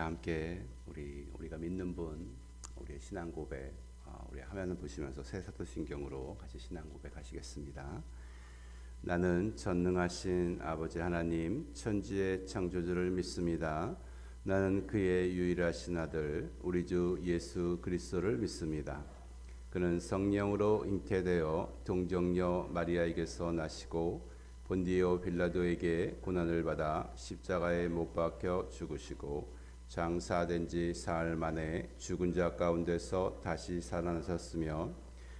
다 함께 우리가 믿는 분, 우리의 신앙 고백, 우리 화면을 보시면서 새 사도신경으로 같이 신앙 고백하시겠습니다. 나는 전능하신 아버지 하나님, 천지의 창조주를 믿습니다. 나는 그의 유일하신 아들, 우리 주 예수 그리스도를 믿습니다. 그는 성령으로 잉태되어 동정녀 마리아에게서 나시고 본디오 빌라도에게 고난을 받아 십자가에 못 박혀 죽으시고 장사된 지 사흘 만에 죽은 자 가운데서 다시 살아나셨으며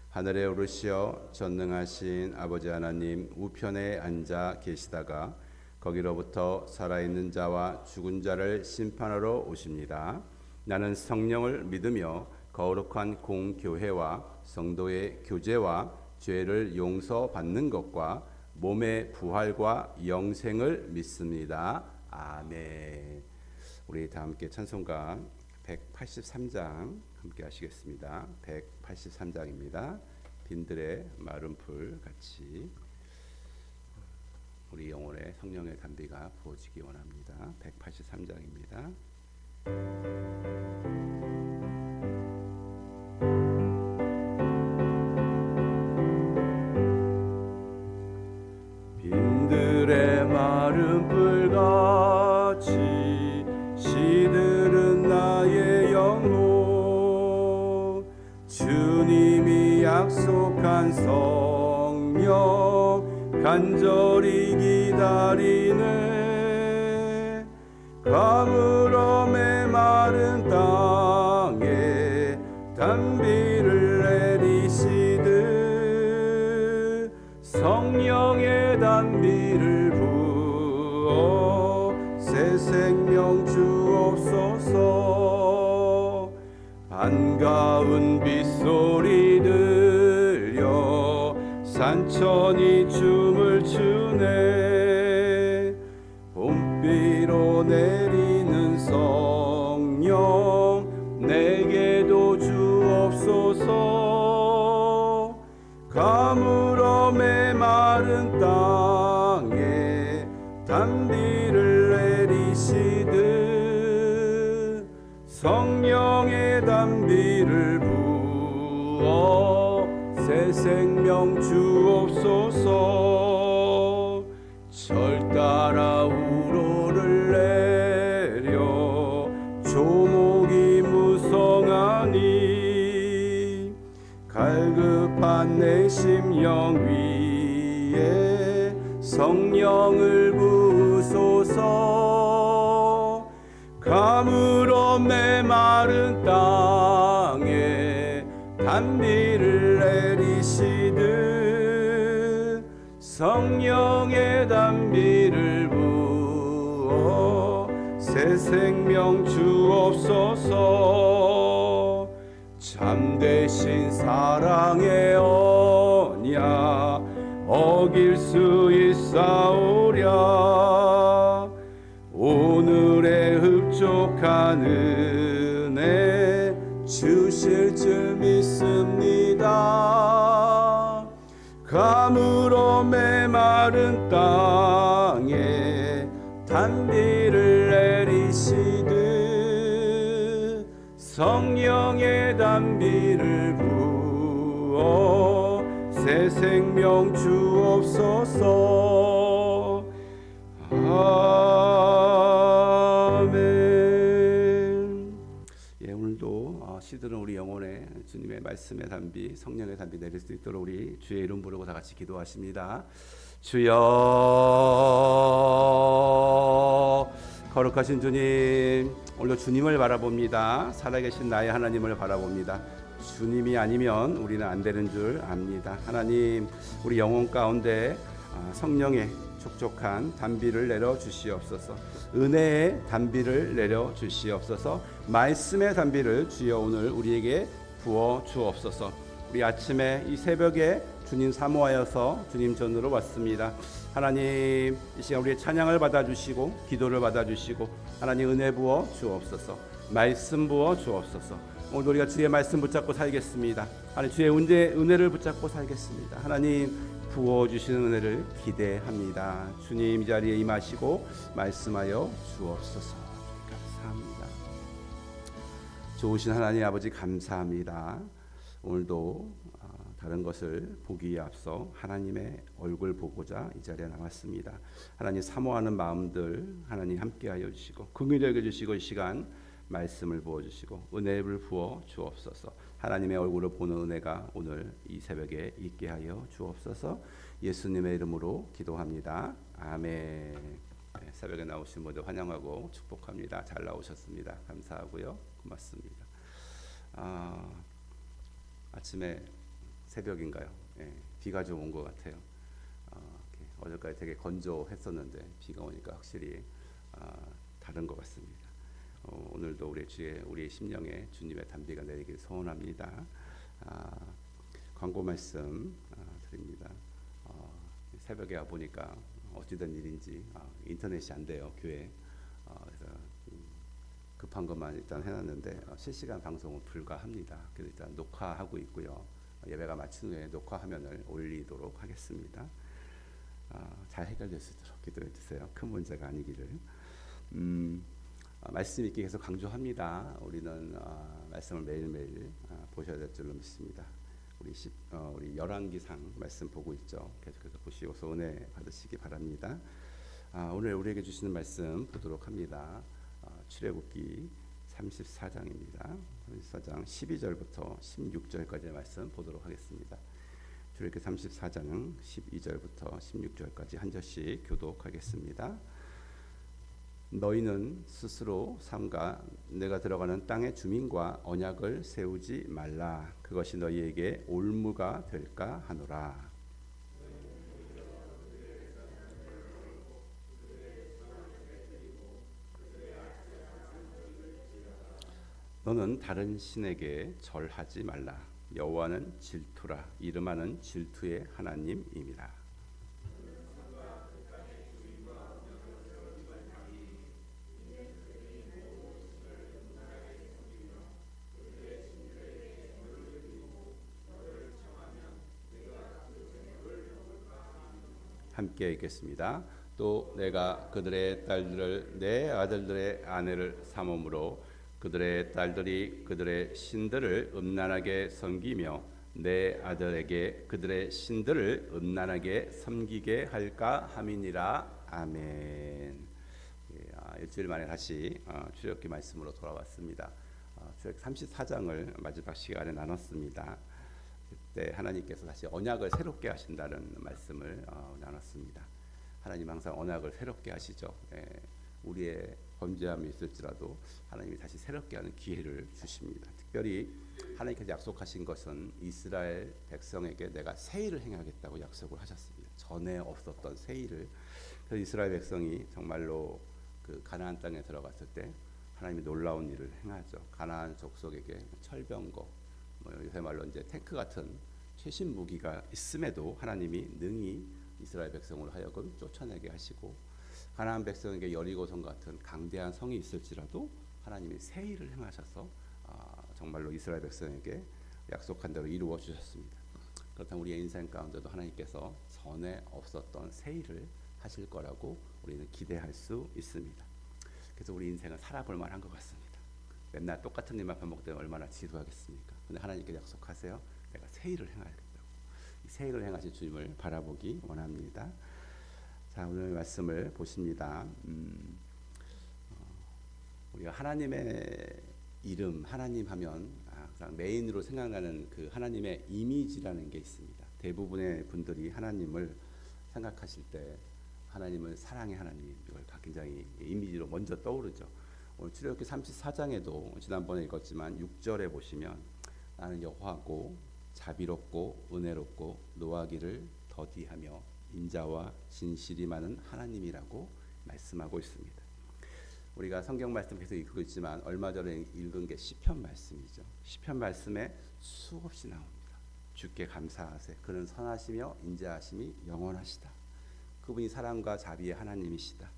하늘에 오르시어 전능하신 아버지 하나님 우편에 앉아 계시다가 거기로부터 살아있는 자와 죽은 자를 심판하러 오십니다. 나는 성령을 믿으며 거룩한 공교회와 성도의 교제와 죄를 용서받는 것과 몸의 부활과 영생을 믿습니다. 아멘. 우리 다 함께 찬송가 183장 함께 하시겠습니다. 183장입니다. 빈들의 마른 풀 같이 우리 영혼에 성령의 담비가 부어지기 원합니다. 183장입니다. 빈들의 마른 풀같이 시들은 나의 영혼 주님이 약속한 성령 간절히 기다리네. 가물어 메마른 땅에 담비를 내리시듯 성령의 담비를 부어 새 생명 주옵소서. 반가운 빗소리 들려 산천이 춤을 추네. 봄비로 내리는 성령 내게도 주옵소서. 가물어 메마른 땅에 담비를 내리시듯 성령의 담비를 부어 새 생명 주옵소서. 절 따라 우로를 내려 조목이 무성하니 갈급한 내 심령 위에 성령을 부으소서. 가물어 메마른 땅에 담비를 내리시듯 성령의 담비를 부어 새 생명 주옵소서. 참되신 사랑의 언약 어길 수 있사오랴. 오늘의 흡족한 은혜 주실 줄 믿습니다. 가물어 메마른 땅에 담비를 내리시듯 성령의 담비를 부어 새 생명 주옵소서. 아멘. 예, 오늘도 시들은 우리 영혼에 주님의 말씀의 담비, 성령의 담비 내릴 수 있도록 우리 주의 이름 부르고 다 같이 기도하십니다. 주여, 거룩하신 주님, 오늘도 주님을 바라봅니다. 살아계신 나의 하나님을 바라봅니다. 주님이 아니면 우리는 안 되는 줄 압니다. 하나님, 우리 영혼 가운데 성령의 촉촉한 담비를 내려 주시옵소서. 은혜의 담비를 내려 주시옵소서. 말씀의 담비를 주여 오늘 우리에게 부어 주옵소서. 우리 아침에 이 새벽에 주님 사모하여서 주님 전으로 왔습니다. 하나님, 이 시간 우리의 찬양을 받아주시고 기도를 받아주시고 하나님 은혜 부어 주옵소서. 말씀 부어 주옵소서. 오늘 우리가 주의 말씀 붙잡고 살겠습니다. 하나님, 주의 은혜를 붙잡고 살겠습니다. 하나님, 부어주시는 은혜를 기대합니다. 주님, 이 자리에 임하시고 말씀하여 주옵소서. 감사합니다. 좋으신 하나님 아버지 감사합니다. 오늘도 다른 것을 보기에 앞서 하나님의 얼굴 보고자 이 자리에 나왔습니다. 하나님 사모하는 마음들 하나님 함께하여 주시고 긍휼히 여겨 주시고 이 시간 말씀을 부어 주시고 은혜를 부어 주옵소서. 하나님의 얼굴을 보는 은혜가 오늘 이 새벽에 있게 하여 주옵소서. 예수님의 이름으로 기도합니다. 아멘. 네, 새벽에 나오신 모두 환영하고 축복합니다. 잘 나오셨습니다. 감사하고요. 고맙습니다. 아침에 새벽인가요? 예, 비가 좀 온 것 같아요. 어제까지 되게 건조했었는데 비가 오니까 확실히 다른 것 같습니다. 오늘도 우리의 심령에 주님의 단비가 내리길 소원합니다. 광고 말씀 드립니다. 새벽에 와 보니까 어찌된 일인지 인터넷이 안 돼요, 교회. 그래서 급한 것만 일단 해놨는데 실시간 방송은 불가합니다. 그래서 일단 녹화하고 있고요. 예배가 마친 후에 녹화 화면을 올리도록 하겠습니다. 잘 해결될 수 있도록 기도해 주세요. 큰 문제가 아니기를. 말씀 있게 계속 강조합니다. 우리는 말씀을 매일매일 보셔야 될 줄로 믿습니다. 우리 열왕기상 말씀 보고 있죠. 계속해서 보시고서 은혜 받으시기 바랍니다. 오늘 우리에게 주시는 말씀 보도록 합니다. 출애굽기 34장입니다. 34장 12절부터 16절까지의 말씀 보도록 하겠습니다. 출애굽기 34장 12절부터 16절까지 한 절씩 교독하겠습니다. 너희는 스스로 삼가 내가 들어가는 땅의 주민과 언약을 세우지 말라. 그것이 너희에게 올무가 될까 하노라. 너는 다른 신에게 절하지 말라. 여호와는 질투라. 이름하는 질투의 하나님임이라. 함께 읽겠습니다. 또 내가 그들의 딸들을 내 아들들의 아내를 삼음으로 그들의 딸들이 그들의 신들을 음란하게 섬기며 내 아들에게 그들의 신들을 음란하게 섬기게 할까 함이니라. 아멘. 일주일 만에 다시 출애굽기 말씀으로 돌아왔습니다. 출애굽기 34장을 마지막 시간에 나눴습니다. 그때 하나님께서 다시 언약을 새롭게 하신다는 말씀을 나눴습니다. 하나님 항상 언약을 새롭게 하시죠. 우리의 범죄함이 있을지라도 하나님이 다시 새롭게 하는 기회를 주십니다. 특별히 하나님께서 약속하신 것은 이스라엘 백성에게 내가 새 일을 행하겠다고 약속을 하셨습니다. 전에 없었던 새 일을. 그래서 이스라엘 백성이 정말로 그 가나안 땅에 들어갔을 때 하나님이 놀라운 일을 행하죠. 가나안 족속에게 철병거, 요새 말로 이제 탱크 같은 최신 무기가 있음에도 하나님이 능히 이스라엘 백성을 하여금 쫓아내게 하시고, 가나안 백성에게 여리고성 같은 강대한 성이 있을지라도 하나님이 새 일을 행하셔서 정말로 이스라엘 백성에게 약속한 대로 이루어 주셨습니다. 그렇다면 우리의 인생 가운데도 하나님께서 전에 없었던 새 일을 하실 거라고 우리는 기대할 수 있습니다. 그래서 우리 인생은 살아볼 만한 것 같습니다. 맨날 똑같은 일만 반복되면 얼마나 지루하겠습니까? 근데 하나님께 약속하세요. 내가 새 일을 행하겠다고. 이 새 일을 행하실 주님을 바라보기 원합니다. 자, 오늘 말씀을 보십니다. 우리가 하나님의 이름, 하나님 하면 항상 메인으로 생각나는 그 하나님의 이미지라는 게 있습니다. 대부분의 분들이 하나님을 생각하실 때 하나님은 사랑의 하나님, 이걸 굉장히 이미지로 먼저 떠오르죠. 오늘 출애굽기 34장에도 지난번에 읽었지만 6절에 보시면 나는 여호와고 자비롭고 은혜롭고 노하기를 더디하며 인자와 진실이 많은 하나님이라고 말씀하고 있습니다. 우리가 성경 말씀 계속 읽고 있지만 얼마 전에 읽은 게 시편 말씀이죠. 시편 말씀에 수없이 나옵니다. 주께 감사하세. 그는 선하시며 인자하심이 영원하시다. 그분이 사랑과 자비의 하나님이시다.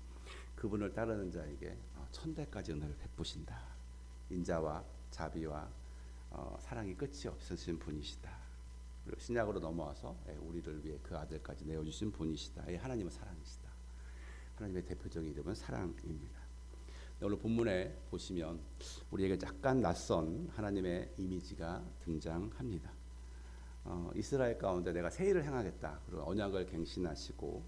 그분을 따르는 자에게 천대까지 은혜를 베푸신다. 인자와 자비와 사랑이 끝이 없으신 분이시다. 그리고 신약으로 넘어와서 우리를 위해 그 아들까지 내어주신 분이시다. 하나님은 사랑이시다. 하나님의 대표적인 이름은 사랑입니다. 오늘 본문에 보시면 우리에게 약간 낯선 하나님의 이미지가 등장합니다. 이스라엘 가운데 내가 새 일을 행하겠다. 그리고 언약을 갱신하시고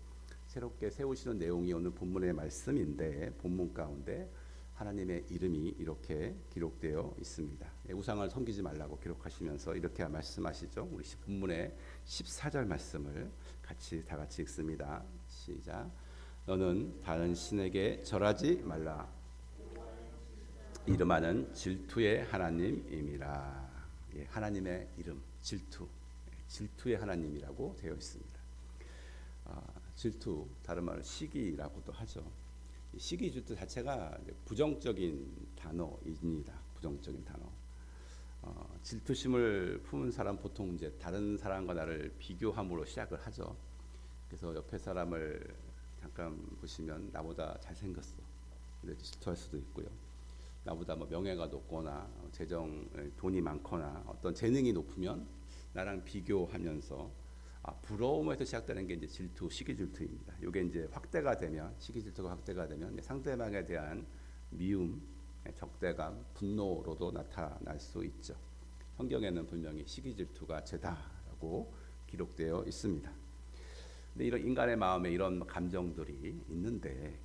새롭게 세우시는 내용이 오늘 본문의 말씀인데 본문 가운데 하나님의 이름이 이렇게 기록되어 있습니다. 우상을 섬기지 말라고 기록하시면서 이렇게 말씀하시죠. 우리 본문의 14절 말씀을 다 같이 읽습니다. 시작. 너는 다른 신에게 절하지 말라. 이름하는 질투의 하나님임이라. 하나님의 이름 질투의 하나님이라고 되어 있습니다. 질투 다른 말로 시기라고도 하죠. 시기 질투 자체가 부정적인 단어입니다. 부정적인 단어. 질투심을 품은 사람 보통 이제 다른 사람과 나를 비교함으로 시작을 하죠. 그래서 옆에 사람을 잠깐 보시면 나보다 잘생겼어. 이렇게 질투할 수도 있고요. 나보다 뭐 명예가 높거나 돈이 많거나 어떤 재능이 높으면 나랑 비교하면서 부러움에서 시작되는 게 이제 질투, 시기 질투입니다. 이게 이제 확대가 되면 시기 질투가 확대가 되면 상대방에 대한 미움, 적대감, 분노로도 나타날 수 있죠. 성경에는 분명히 시기 질투가 죄다라고 기록되어 있습니다. 근데 이런 인간의 마음에 이런 감정들이 있는데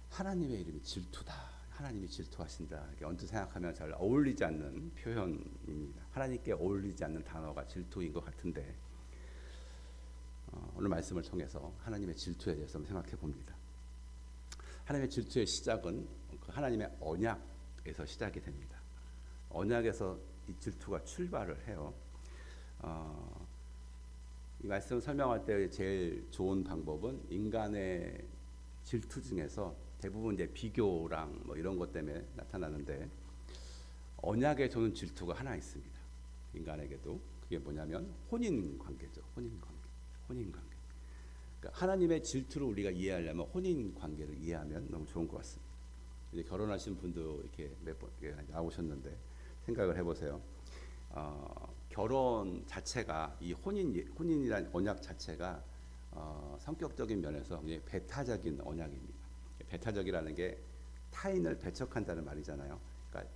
하나님의 이름이 질투다. 하나님이 질투하신다. 이게 언뜻 생각하면 잘 어울리지 않는 표현입니다. 하나님께 어울리지 않는 단어가 질투인 것 같은데 오늘 말씀을 통해서 하나님의 질투에 대해서 한번 생각해 봅니다. 하나님의 질투의 시작은 하나님의 언약에서 시작이 됩니다. 언약에서 이 질투가 출발을 해요. 이 말씀을 설명할 때 제일 좋은 방법은 인간의 질투 중에서 대부분 이제 비교랑 뭐 이런 것 때문에 나타나는데 언약에 주는 질투가 하나 있습니다. 인간에게도 그게 뭐냐면 혼인 관계죠. 혼인 관계. 그러니까 하나님의 질투를 우리가 이해하려면 혼인 관계를 이해하면 너무 좋은 것 같습니다. 이제 결혼하신 분도 이렇게 몇 번 나오셨는데 생각을 해보세요. 결혼 자체가 이 혼인이란 언약 자체가 성격적인 면에서 굉장히 배타적인 언약입니다. 배타적이라는 게 타인을 배척한다는 말이잖아요. 그러니까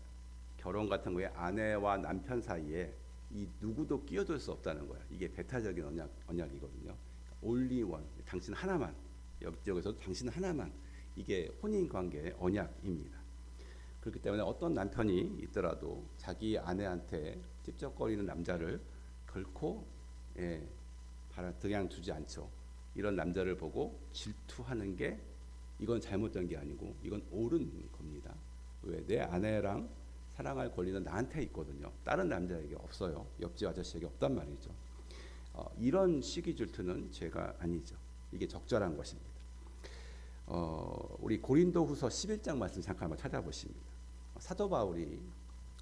결혼 같은 거에 아내와 남편 사이에 이 누구도 끼어들 수 없다는 거야. 이게 배타적인 언약이거든요. only one, 당신 하나만. 여기서도 당신 하나만. 이게 혼인 관계의 언약입니다. 그렇기 때문에 어떤 남편이 있더라도 자기 아내한테 찝쩍거리는 남자를 결코 그냥 두지 않죠. 이런 남자를 보고 질투하는 게 이건 잘못된 게 아니고 이건 옳은 겁니다. 왜? 내 아내랑 사랑할 권리는 나한테 있거든요. 다른 남자에게 없어요. 옆집 아저씨에게 없단 말이죠. 이런 시기 질투는 죄가 아니죠. 이게 적절한 것입니다. 우리 고린도후서 11장 말씀 잠깐 한번 찾아보십니다. 사도 바울이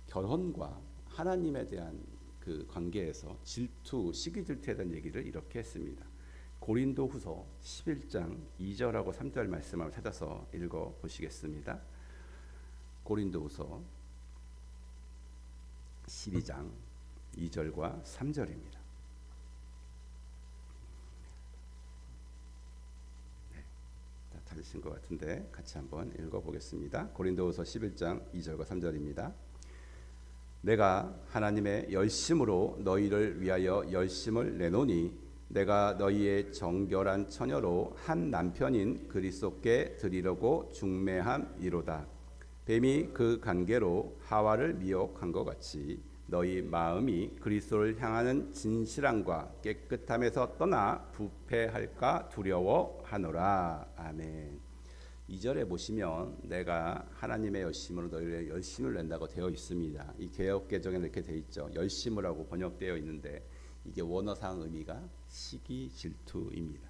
결혼과 하나님에 대한 그 관계에서 질투, 시기 질투에 대한 얘기를 이렇게 했습니다. 고린도후서 11장 2절하고 3절 말씀을 찾아서 읽어 보시겠습니다. 고린도후서 12장 2절과 3절입니다. 다 찾으신 것 같은데 같이 한번 읽어보겠습니다. 고린도후서 11장 2절과 3절입니다. 내가 하나님의 열심으로 너희를 위하여 열심을 내노니 내가 너희의 정결한 처녀로 한 남편인 그리스도께 드리려고 중매함이로다. 뱀이 그 관계로 하와를 미혹한 것 같이 너희 마음이 그리스도를 향하는 진실함과 깨끗함에서 떠나 부패할까 두려워하노라. 아멘. 2절에 보시면 내가 하나님의 열심으로 너희를 열심을 낸다고 되어 있습니다. 이 개역 개정에 이렇게 되어 있죠. 열심으라고 번역되어 있는데 이게 원어상 의미가 시기 질투입니다.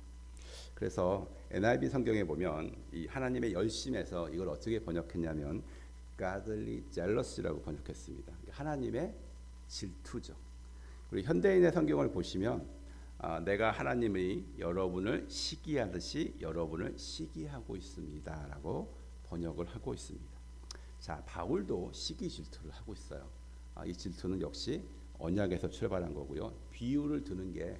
그래서 NIV 성경에 보면 이 하나님의 열심에서 이걸 어떻게 번역했냐면 godly jealously라고 번역했습니다. 하나님의 질투죠. 그리고 현대인의 성경을 보시면 내가 하나님이 여러분을 시기하듯이 여러분을 시기하고 있습니다라고 번역을 하고 있습니다. 자, 바울도 시기 질투를 하고 있어요. 이 질투는 역시 언약에서 출발한 거고요. 비유를 드는 게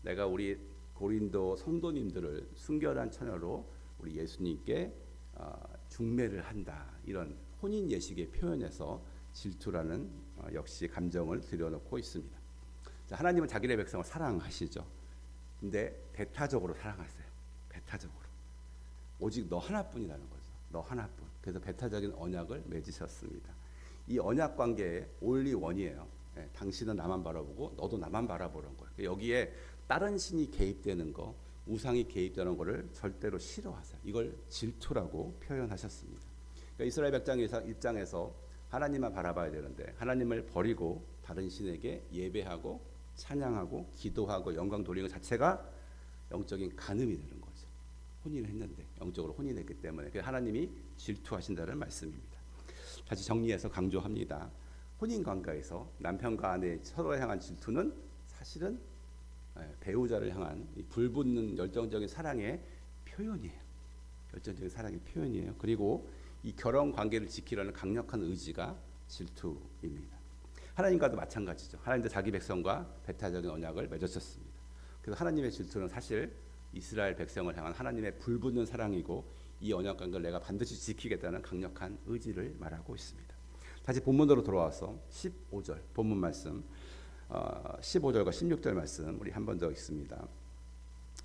내가 우리 고린도 성도님들을 순결한 처녀로 우리 예수님께 중매를 한다, 이런 혼인 예식의 표현에서 질투라는 역시 감정을 들여놓고 있습니다. 자, 하나님은 자기의 백성을 사랑하시죠. 근데 배타적으로 사랑하세요. 배타적으로. 오직 너 하나뿐이라는 거죠. 너 하나뿐. 그래서 배타적인 언약을 맺으셨습니다. 이 언약 관계의 only one이에요. 당신은 나만 바라보고 너도 나만 바라보는 거예요. 여기에 다른 신이 개입되는 거, 우상이 개입되는 거를 절대로 싫어하세요. 이걸 질투라고 표현하셨습니다. 그러니까 이스라엘 백성 입장에서 하나님만 바라봐야 되는데 하나님을 버리고 다른 신에게 예배하고 찬양하고 기도하고 영광 돌리는 것 자체가 영적인 간음이 되는 거죠. 혼인을 했는데 영적으로 혼인했기 때문에 하나님이 질투하신다는 말씀입니다. 다시 정리해서 강조합니다. 혼인 관계에서 남편과 아내 서로에 향한 질투는 사실은 배우자를 향한 불붙는 열정적인 사랑의 표현이에요. 열정적인 사랑의 표현이에요. 그리고 이 결혼 관계를 지키려는 강력한 의지가 질투입니다. 하나님과도 마찬가지죠. 하나님도 자기 백성과 배타적인 언약을 맺으셨습니다. 그래서 하나님의 질투는 사실 이스라엘 백성을 향한 하나님의 불붙는 사랑이고 이 언약 관계를 내가 반드시 지키겠다는 강력한 의지를 말하고 있습니다. 다시 본문으로 돌아와서 15절 본문 말씀 15절과 16절 말씀 우리 한 번 더 읽습니다.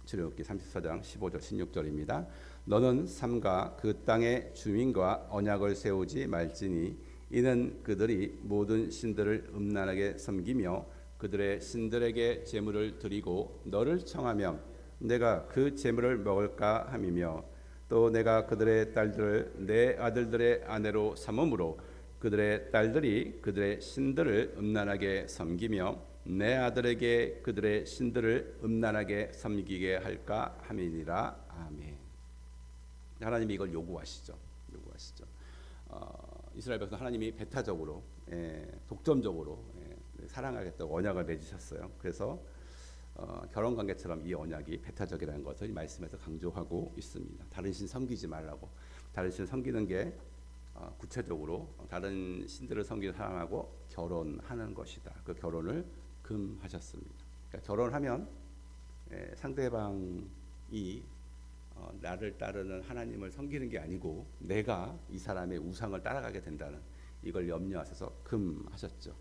출애굽기 34장 15절 16절입니다. 너는 삼가 그 땅의 주민과 언약을 세우지 말지니 이는 그들이 모든 신들을 음란하게 섬기며 그들의 신들에게 제물을 드리고 너를 청하면 내가 그 제물을 먹을까 함이며 또 내가 그들의 딸들을 내 아들들의 아내로 삼음으로 그들의 딸들이 그들의 신들을 음란하게 섬기며 내 아들에게 그들의 신들을 음란하게 섬기게 할까 함이니라. 아멘. 하나님이 이걸 요구하시죠. 이스라엘 백성 하나님이 배타적으로 독점적으로 사랑하겠다고 언약을 맺으셨어요. 그래서 결혼 관계처럼 이 언약이 배타적이라는 것을 말씀에서 강조하고 있습니다. 다른 신 섬기지 말라고. 다른 신 섬기는 게 구체적으로 다른 신들을 섬기는 사람하고 결혼하는 것이다. 그 결혼을 금하셨습니다. 그러니까 결혼하면 상대방이 나를 따르는 하나님을 섬기는 게 아니고 내가 이 사람의 우상을 따라가게 된다는 이걸 염려하셔서 금하셨죠.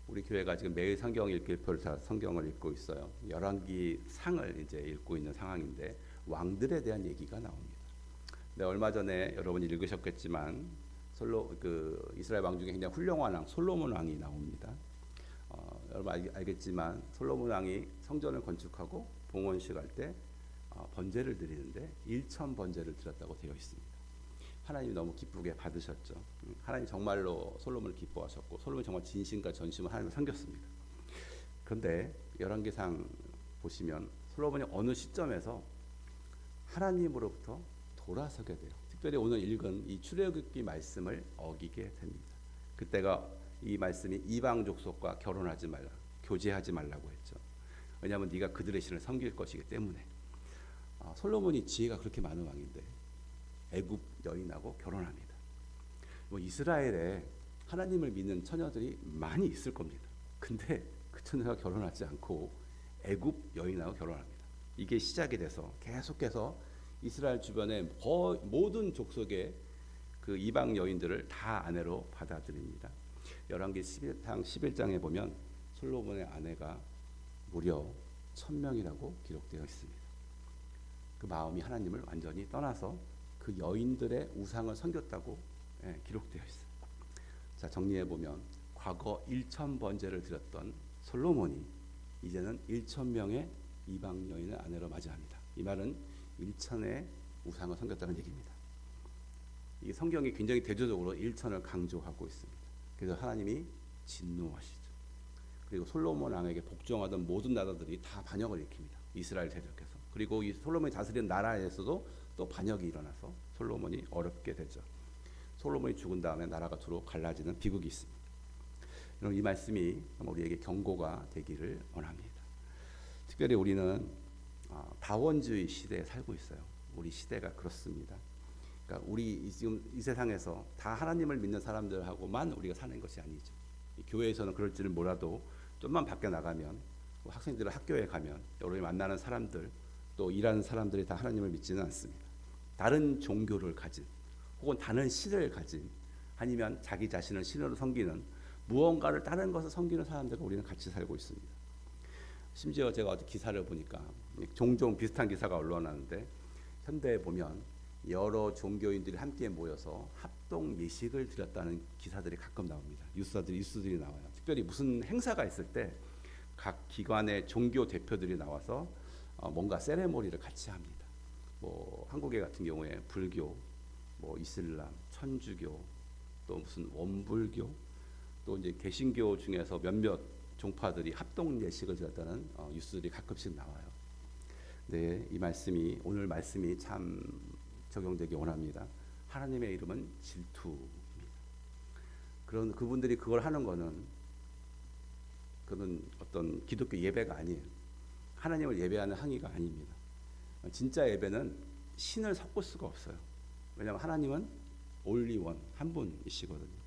우리 교회가 지금 매일 성경 읽기표를 다 성경을 읽고 있어요. 열왕기 상을 이제 읽고 있는 상황인데 왕들에 대한 얘기가 나옵니다. 네, 얼마 전에 여러분이 읽으셨겠지만 이스라엘 왕 중에 굉장히 훌륭한 왕 솔로몬 왕이 나옵니다. 여러분 알겠지만 솔로몬 왕이 성전을 건축하고 봉헌식 할 때 번제를 드리는데 1천 번제를 드렸다고 되어 있습니다. 하나님이 너무 기쁘게 받으셨죠. 하나님 정말로 솔로몬을 기뻐하셨고 솔로몬이 정말 진심과 전심으로 하나님을 섬겼습니다. 그런데 열왕기상 보시면 솔로몬이 어느 시점에서 하나님으로부터 돌아서게 돼요. 특별히 오늘 읽은 이 출애굽기 말씀을 어기게 됩니다. 그때가 이 말씀이 이방 족속과 결혼하지 말라, 교제하지 말라고 했죠. 왜냐하면 네가 그들의 신을 섬길 것이기 때문에. 솔로몬이 지혜가 그렇게 많은 왕인데 애굽 여인하고 결혼합니다. 이스라엘에 하나님을 믿는 처녀들이 많이 있을 겁니다. 근데 그 처녀가 결혼하지 않고 애굽 여인하고 결혼합니다. 이게 시작이 돼서 계속해서 이스라엘 주변의 모든 족속의 그 이방 여인들을 다 아내로 받아들입니다. 열왕기 11장에 보면 솔로몬의 아내가 무려 1000명이라고 기록되어 있습니다. 그 마음이 하나님을 완전히 떠나서 그 여인들의 우상을 섬겼다고 기록되어 있어요. 자, 정리해 보면 과거 1000번제를 드렸던 솔로몬이 이제는 1000명의 이방 여인을 아내로 맞이합니다. 이 말은 1000의 우상을 섬겼다는 얘기입니다. 이 성경이 굉장히 대조적으로 1000을 강조하고 있습니다. 그래서 하나님이 진노하시죠. 그리고 솔로몬 왕에게 복종하던 모든 나라들이 다 반역을 일으킵니다. 이스라엘 대적해서. 그리고 이 솔로몬이 다스리는 나라에서도 또 반역이 일어나서 솔로몬이 어렵게 되죠. 솔로몬이 죽은 다음에 나라가 두루 갈라지는 비극이 있습니다. 여러분, 이 말씀이 우리에게 경고가 되기를 원합니다. 특별히 우리는 다원주의 시대에 살고 있어요. 우리 시대가 그렇습니다. 그러니까 우리 지금 이 세상에서 다 하나님을 믿는 사람들하고만 우리가 사는 것이 아니죠. 교회에서는 그럴지는 몰라도 좀만 밖에 나가면 학생들은 학교에 가면 여러분이 만나는 사람들 또 일하는 사람들이 다 하나님을 믿지는 않습니다. 다른 종교를 가진 혹은 다른 신을 가진 아니면 자기 자신을 신으로 섬기는 무언가를 다른 것을 섬기는 사람들과 우리는 같이 살고 있습니다. 심지어 제가 어디 기사를 보니까 종종 비슷한 기사가 언론하는데 현대에 보면 여러 종교인들이 함께 모여서 합동 예식을 드렸다는 기사들이 가끔 나옵니다. 뉴스들이 나와요. 특별히 무슨 행사가 있을 때 각 기관의 종교 대표들이 나와서 뭔가 세레모니를 같이 합니다. 뭐 한국에 같은 경우에 불교, 뭐 이슬람, 천주교, 또 무슨 원불교, 또 이제 개신교 중에서 몇몇 종파들이 합동 예식을 드렸다는 뉴스들이 가끔씩 나와요. 네, 이 말씀이 오늘 말씀이 참 적용되기 원합니다. 하나님의 이름은 질투입니다. 그런 그분들이 그걸 하는 거는 그는 어떤 기독교 예배가 아니에요. 하나님을 예배하는 행위가 아닙니다. 진짜 예배는 신을 섞을 수가 없어요. 왜냐하면 하나님은 올리원 한 분이시거든요.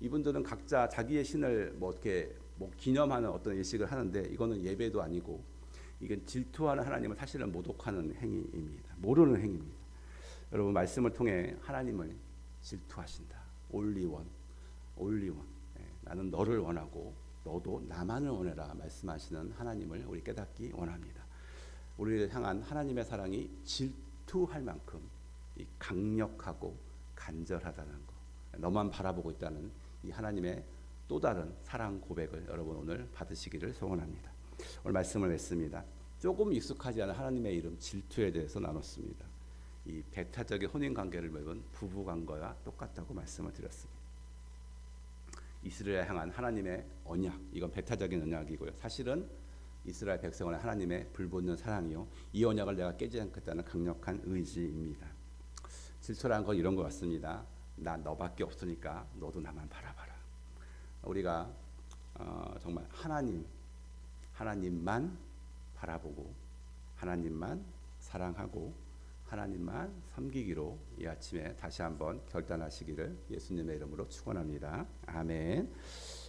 이분들은 각자 자기의 신을 뭐 어떻게 기념하는 어떤 예식을 하는데 이거는 예배도 아니고 이건 질투하는 하나님을 사실은 모독하는 행위입니다. 모르는 행위입니다. 여러분 말씀을 통해 하나님을 질투하신다. 올리원. 나는 너를 원하고 너도 나만을 원해라 말씀하시는 하나님을 우리 깨닫기 원합니다. 우리를 향한 하나님의 사랑이 질투할 만큼 강력하고 간절하다는 것, 너만 바라보고 있다는 이 하나님의 또 다른 사랑 고백을 여러분 오늘 받으시기를 소원합니다. 오늘 말씀을 맺습니다. 조금 익숙하지 않은 하나님의 이름 질투에 대해서 나눴습니다. 이 배타적인 혼인관계를 맺은 부부관계와 똑같다고 말씀을 드렸습니다. 이스라엘 향한 하나님의 언약, 이건 배타적인 언약이고요. 사실은 이스라엘 백성을 하나님의 불붙는 사랑이요, 이 언약을 내가 깨지 않겠다는 강력한 의지입니다. 질투라는 건 이런 것 같습니다. 나 너밖에 없으니까 너도 나만 바라봐라. 우리가 정말 하나님만 바라보고 하나님만 사랑하고 하나님만 섬기기로 이 아침에 다시 한번 결단하시기를 예수님의 이름으로 축원합니다. 아멘.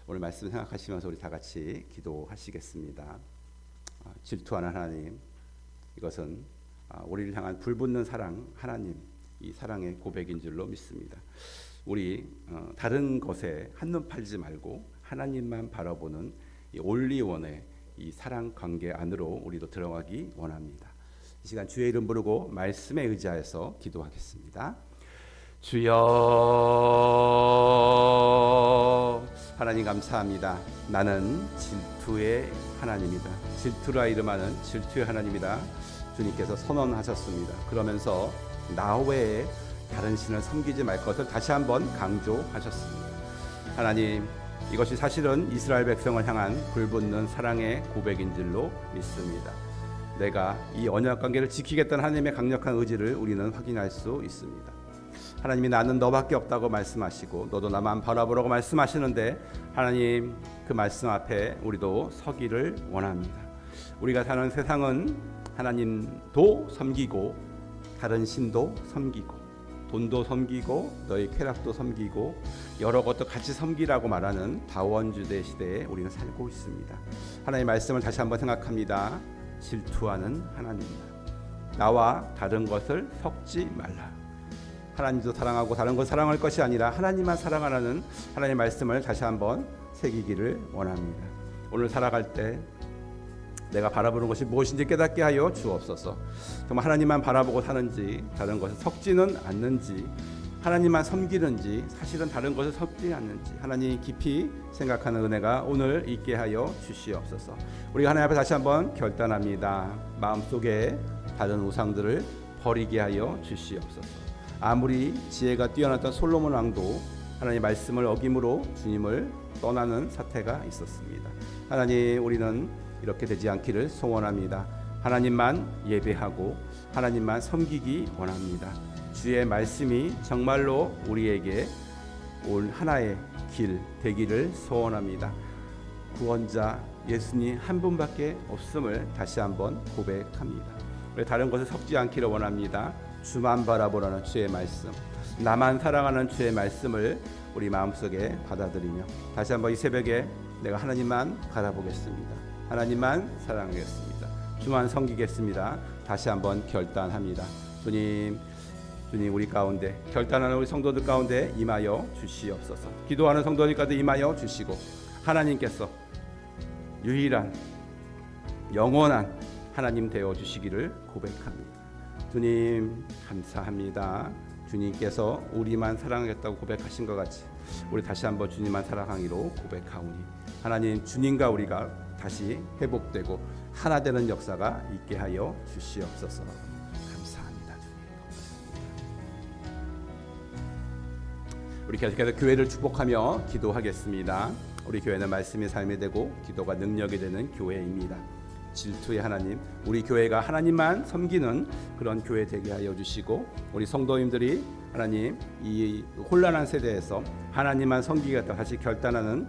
오늘 말씀 생각하시면서 우리 다 같이 기도하시겠습니다. 질투하는 하나님, 이것은 우리를 향한 불붙는 사랑 하나님, 이 사랑의 고백인 줄로 믿습니다. 우리 다른 것에 한눈 팔지 말고 하나님만 바라보는 이 올리원의 이 사랑 관계 안으로 우리도 들어가기 원합니다. 이 시간 주의 이름 부르고 말씀에 의지하여서 기도하겠습니다. 주여, 하나님 감사합니다. 나는 질투의 하나님이다. 질투라 이름하는 질투의 하나님이다. 주님께서 선언하셨습니다. 그러면서 나 외에 다른 신을 섬기지 말 것을 다시 한번 강조하셨습니다. 하나님, 이것이 사실은 이스라엘 백성을 향한 불붙는 사랑의 고백인 줄로 믿습니다. 내가 이 언약 관계를 지키겠다는 하나님의 강력한 의지를 우리는 확인할 수 있습니다. 하나님이 나는 너밖에 없다고 말씀하시고 너도 나만 바라보라고 말씀하시는데 하나님, 그 말씀 앞에 우리도 서기를 원합니다. 우리가 사는 세상은 하나님도 섬기고 다른 신도 섬기고 돈도 섬기고 너희 쾌락도 섬기고 여러 것도 같이 섬기라고 말하는 다원주대 시대에 우리는 살고 있습니다. 하나님의 말씀을 다시 한번 생각합니다. 질투하는 하나님이다. 나와 다른 것을 섞지 말라. 하나님도 사랑하고 다른 것 사랑할 것이 아니라 하나님만 사랑하라는 하나님의 말씀을 다시 한번 새기기를 원합니다. 오늘 살아갈 때 내가 바라보는 것이 무엇인지 깨닫게 하여 주옵소서. 정말 하나님만 바라보고 사는지 다른 것을 섞지는 않는지 하나님만 섬기는지 사실은 다른 것을 섞지 않는지 하나님 깊이 생각하는 은혜가 오늘 있게 하여 주시옵소서. 우리가 하나님 앞에 다시 한번 결단합니다. 마음속에 다른 우상들을 버리게 하여 주시옵소서. 아무리 지혜가 뛰어났던 솔로몬 왕도 하나님의 말씀을 어김으로 주님을 떠나는 사태가 있었습니다. 하나님, 우리는 이렇게 되지 않기를 소원합니다. 하나님만 예배하고 하나님만 섬기기 원합니다. 주의 말씀이 정말로 우리에게 온 하나의 길 되기를 소원합니다. 구원자 예수님 한 분밖에 없음을 다시 한번 고백합니다. 다른 것을 섞지 않기를 원합니다. 주만 바라보라는 주의 말씀, 나만 사랑하는 주의 말씀을 우리 마음속에 받아들이며 다시 한번 이 새벽에 내가 하나님만 바라보겠습니다. 하나님만 사랑하겠습니다. 주만 섬기겠습니다. 다시 한번 결단합니다. 주님, 주님 우리 가운데 결단하는 우리 성도들 가운데 임하여 주시옵소서. 기도하는 성도들 가운데 임하여 주시고 하나님께서 유일한 영원한 하나님 되어 주시기를 고백합니다. 주님 감사합니다. 주님께서 우리만 사랑하겠다고 고백하신 것 같이 우리 다시 한번 주님만 사랑하기로 고백하오니 하나님 주님과 우리가 다시 회복되고 하나 되는 역사가 있게 하여 주시옵소서. 감사합니다. 우리 계속해서 교회를 축복하며 기도하겠습니다. 우리 교회는 말씀이 삶이 되고 기도가 능력이 되는 교회입니다. 질투의 하나님, 우리 교회가 하나님만 섬기는 그런 교회 되게 하여 주시고 우리 성도님들이 하나님 이 혼란한 세대에서 하나님만 섬기겠다 다시 결단하는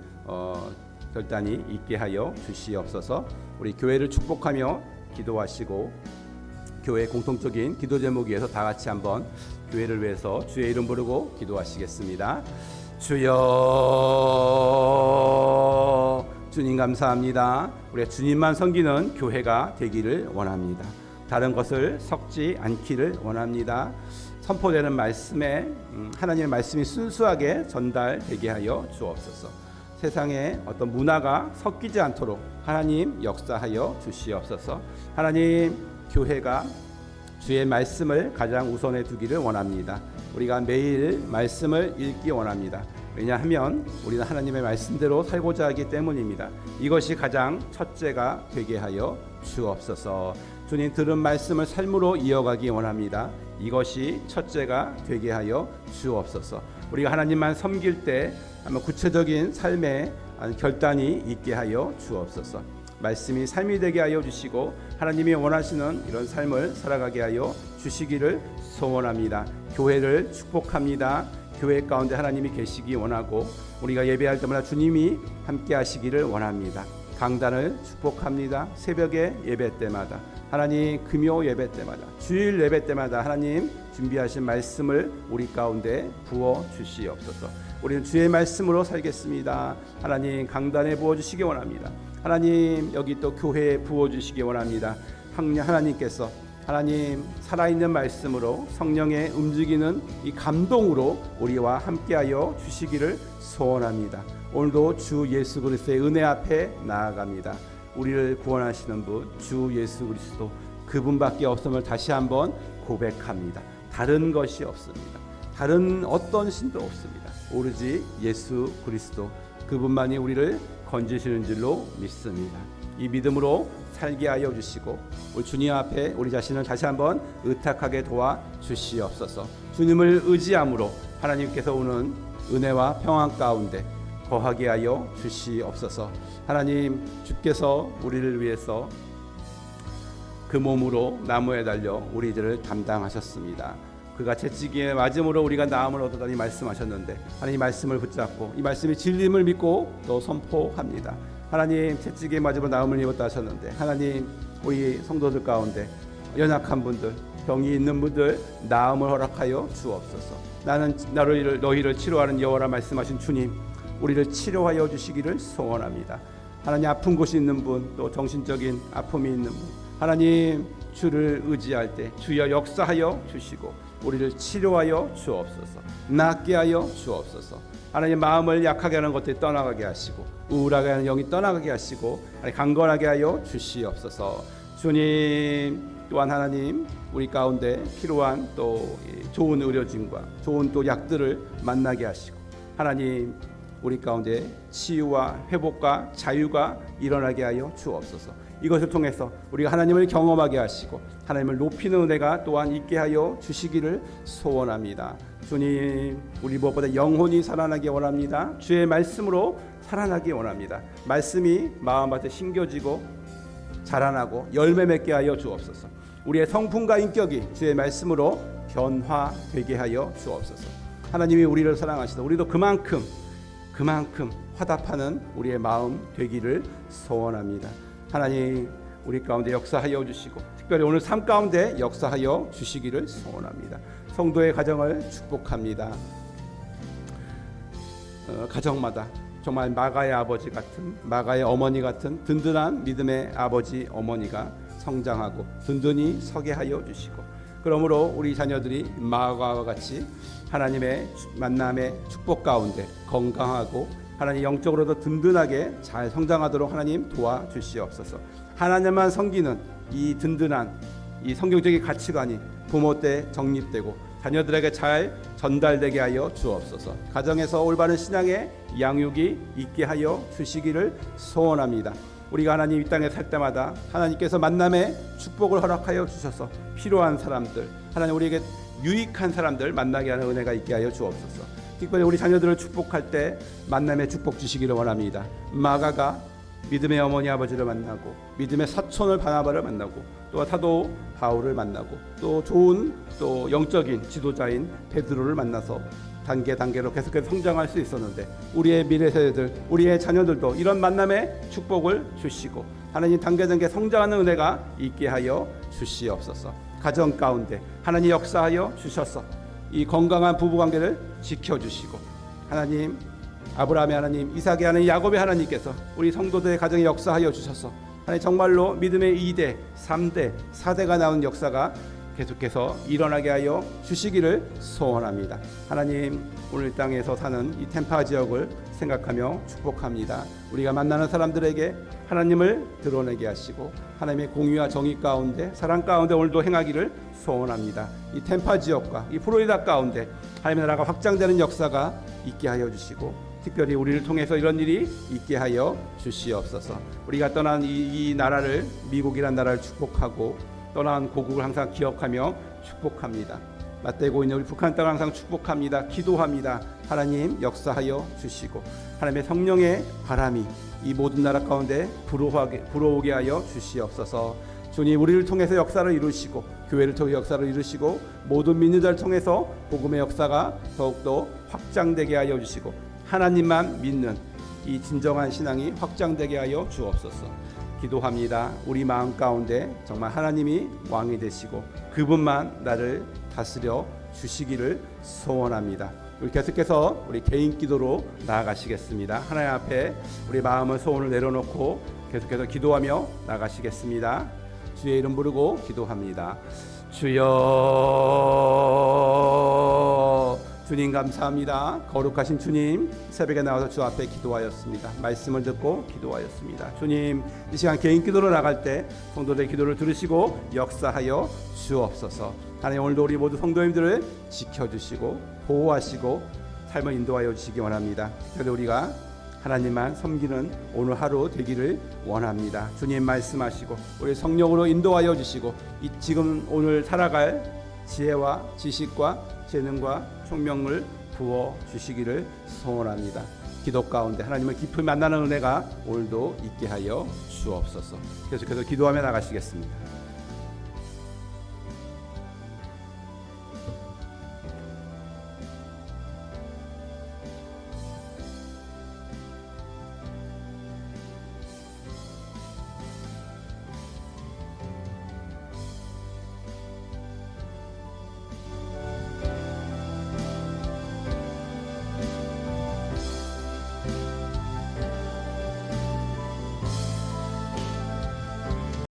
결단이 있게 하여 주시옵소서. 우리 교회를 축복하며 기도하시고 교회 공통적인 기도 제목 위에서 다 같이 한번 교회를 위해서 주의 이름 부르고 기도하시겠습니다. 주여, 주님 감사합니다. 우리가 주님만 섬기는 교회가 되기를 원합니다. 다른 것을 섞지 않기를 원합니다. 선포되는 말씀에 하나님의 말씀이 순수하게 전달되게 하여 주옵소서. 세상에 어떤 문화가 섞이지 않도록 하나님 역사하여 주시옵소서. 하나님 교회가 주의 말씀을 가장 우선에 두기를 원합니다. 우리가 매일 말씀을 읽기 원합니다. 왜냐하면 우리는 하나님의 말씀대로 살고자 하기 때문입니다. 이것이 가장 첫째가 되게 하여 주옵소서. 주님 들은 말씀을 삶으로 이어가기 원합니다. 이것이 첫째가 되게 하여 주옵소서. 우리가 하나님만 섬길 때 아마 구체적인 삶의 결단이 있게 하여 주옵소서. 말씀이 삶이 되게 하여 주시고 하나님이 원하시는 이런 삶을 살아가게 하여 주시기를 소원합니다. 교회를 축복합니다. 교회 가운데 하나님이 계시기 원하고 우리가 예배할 때마다 주님이 함께 하시기를 원합니다. 강단을 축복합니다. 새벽에 예배 때마다 하나님 금요 예배 때마다 주일 예배 때마다 하나님 준비하신 말씀을 우리 가운데 부어 주시옵소서. 우리는 주의 말씀으로 살겠습니다. 하나님 강단에 부어 주시기 원합니다. 하나님 여기 또 교회에 부어 주시기 원합니다. 하나님께서 하나님 살아있는 말씀으로 성령의 움직이는 이 감동으로 우리와 함께하여 주시기를 소원합니다. 오늘도 주 예수 그리스도의 은혜 앞에 나아갑니다. 우리를 구원하시는 분 주 예수 그리스도 그분밖에 없음을 다시 한번 고백합니다. 다른 것이 없습니다. 다른 어떤 신도 없습니다. 오로지 예수 그리스도 그분만이 우리를 건지시는 줄로 믿습니다. 이 믿음으로 살게 하여 주시고 우리 주님 앞에 우리 자신을 다시 한번 의탁하게 도와 주시옵소서. 주님을 의지함으로 하나님께서 오는 은혜와 평안 가운데 거하게 하여 주시옵소서. 하나님 주께서 우리를 위해서 그 몸으로 나무에 달려 우리들을 담당하셨습니다. 그가 채찍에 맞음으로 우리가 나음을 얻었다니 말씀하셨는데 하나님 말씀을 붙잡고 이 말씀이 진림을 믿고 또 선포합니다. 하나님 채찍에 맞음으로 나음을 입었다 하셨는데 하나님 우리 성도들 가운데 연약한 분들 병이 있는 분들 나음을 허락하여 주옵소서. 나는 너희를 치료하는 여호와라 말씀하신 주님 우리를 치료하여 주시기를 소원합니다. 하나님 아픈 곳이 있는 분 또 정신적인 아픔이 있는 분 하나님 주를 의지할 때 주여 역사하여 주시고 우리를 치료하여 주옵소서. 낫게 하여 주옵소서. 하나님 마음을 약하게 하는 것들이 떠나가게 하시고 우울하게 하는 영이 떠나가게 하시고 강건하게 하여 주시옵소서. 주님 또한 하나님 우리 가운데 필요한 또 좋은 의료진과 좋은 또 약들을 만나게 하시고 하나님 우리 가운데 치유와 회복과 자유가 일어나게 하여 주옵소서. 이것을 통해서 우리가 하나님을 경험하게 하시고 하나님을 높이는 은혜가 또한 있게 하여 주시기를 소원합니다. 주님 우리 무엇보다 영혼이 살아나기 원합니다. 주의 말씀으로 살아나기 원합니다. 말씀이 마음밭에 심겨지고 자라나고 열매 맺게 하여 주옵소서. 우리의 성품과 인격이 주의 말씀으로 변화되게 하여 주옵소서. 하나님이 우리를 사랑하시다 우리도 그만큼 화답하는 우리의 마음 되기를 소원합니다. 하나님 우리 가운데 역사하여 주시고 특별히 오늘 삶 가운데 역사하여 주시기를 소원합니다. 성도의 가정을 축복합니다. 가정마다 정말 마가의 아버지 같은 마가의 어머니 같은 든든한 믿음의 아버지 어머니가 성장하고 든든히 서게 하여 주시고 그러므로 우리 자녀들이 마가와 같이 하나님의 만남의 축복 가운데 건강하고 하나님 영적으로도 든든하게 잘 성장하도록 하나님 도와주시옵소서. 하나님만 섬기는 이 든든한 이 성경적인 가치관이 부모 때 정립되고 자녀들에게 잘 전달되게 하여 주옵소서. 가정에서 올바른 신앙의 양육이 있게 하여 주시기를 소원합니다. 우리가 하나님 이 땅에 살 때마다 하나님께서 만남의 축복을 허락하여 주셔서 필요한 사람들, 하나님 우리에게 유익한 사람들 만나게 하는 은혜가 있게 하여 주옵소서. 특별히 우리 자녀들을 축복할 때 만남의 축복 주시기를 원합니다. 마가가 믿음의 어머니 아버지를 만나고 믿음의 사촌을 바나바를 만나고 또 사도 바울을 만나고 또 좋은 또 영적인 지도자인 베드로를 만나서 단계로 계속해서 성장할 수 있었는데 우리의 미래 세대들, 우리의 자녀들도 이런 만남의 축복을 주시고 하나님 단계 성장하는 은혜가 있게 하여 주시옵소서. 가정 가운데 하나님 역사하여 주셔서 이 건강한 부부관계를 지켜주시고 하나님 아브라함의 하나님, 이삭의 하나님, 야곱의 하나님께서 우리 성도들의 가정에 역사하여 주셔서 하나님 정말로 믿음의 2대, 3대, 4대가 나온 역사가 계속해서 일어나게 하여 주시기를 소원합니다. 하나님 오늘 땅에서 사는 이 템파 지역을 생각하며 축복합니다. 우리가 만나는 사람들에게 하나님을 드러내게 하시고 하나님의 공의와 정의 가운데 사랑 가운데 오늘도 행하기를 소원합니다. 이 템파 지역과 이 플로리다 가운데 하나님의 나라가 확장되는 역사가 있게 하여 주시고 특별히 우리를 통해서 이런 일이 있게 하여 주시옵소서. 우리가 떠난 이 나라를 미국이란 나라를 축복하고 떠난 고국을 항상 기억하며 축복합니다. 맞대고 있는 우리 북한 땅을 항상 축복합니다. 기도합니다. 하나님 역사하여 주시고 하나님의 성령의 바람이 이 모든 나라 가운데 불어오게 하여 주시옵소서. 주님 우리를 통해서 역사를 이루시고 교회를 통해 역사를 이루시고 모든 믿는 자를 통해서 복음의 역사가 더욱더 확장되게 하여 주시고 하나님만 믿는 이 진정한 신앙이 확장되게 하여 주옵소서. 기도합니다. 우리 마음 가운데 정말 하나님이 왕이 되시고 그분만 나를 다스려 주시기를 소원합니다. 우리 계속해서 우리 개인 기도로 나아가시겠습니다. 하나님 앞에 우리 마음을 소원을 내려놓고 계속해서 기도하며 나가시겠습니다. 주의 이름 부르고 기도합니다. 주여, 주님 감사합니다. 거룩하신 주님, 새벽에 나와서 주 앞에 기도하였습니다. 말씀을 듣고 기도하였습니다. 주님, 이 시간 개인 기도로 나갈 때 성도들의 기도를 들으시고 역사하여 주옵소서. 하나님 오늘도 우리 모두 성도님들을 지켜주시고 보호하시고 삶을 인도하여 주시기 원합니다. 그래도 우리가 하나님만 섬기는 오늘 하루 되기를 원합니다. 주님 말씀하시고 우리 성령으로 인도하여 주시고 이 지금 오늘 살아갈 지혜와 지식과 재능과 총명을 부어 주시기를 소원합니다. 기도 가운데 하나님을 깊이 만나는 은혜가 오늘도 있게 하여 주옵소서. 계속해서 기도하며 나가시겠습니다.